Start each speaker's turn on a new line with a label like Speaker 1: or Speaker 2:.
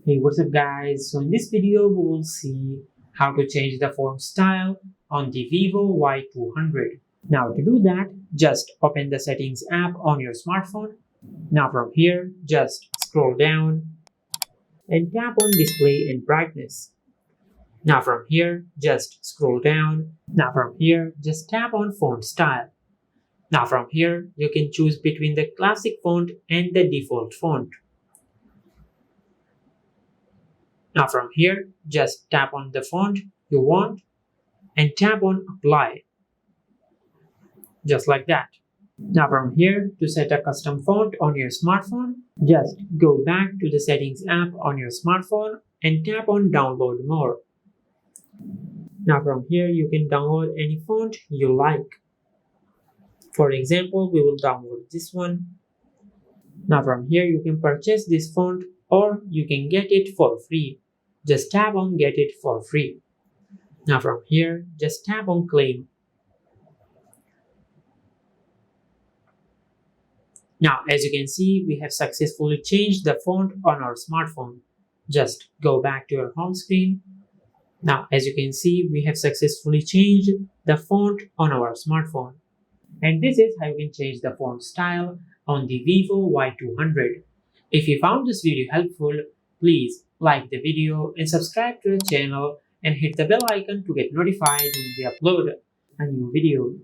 Speaker 1: Hey, what's up guys? So in this video we will see how to change the font style on the Vivo Y200. Now to do that, just open the settings app on your smartphone. Now from here, just scroll down and tap on display and brightness. Now from here, just scroll down. Now from here, just tap on font style. Now from here, you can choose between the classic font and the default font. Now from here, just tap on the font you want and tap on apply. Just like that. Now from here, to set a custom font on your smartphone, just go back to the settings app on your smartphone and tap on download more. Now from here, you can download any font you like. For example, we will download this one. Now from here, you can purchase this font or you can get it for free. Just tap on get it for free. Now from here, just tap on claim. Now as you can see, we have successfully changed the font on our smartphone. Just go back to your home screen. Now as you can see, we have successfully changed the font on our smartphone. And this is how you can change the font style on the Vivo Y200. If you found this video helpful, please like the video and subscribe to the channel and hit the bell icon to get notified when we upload a new video.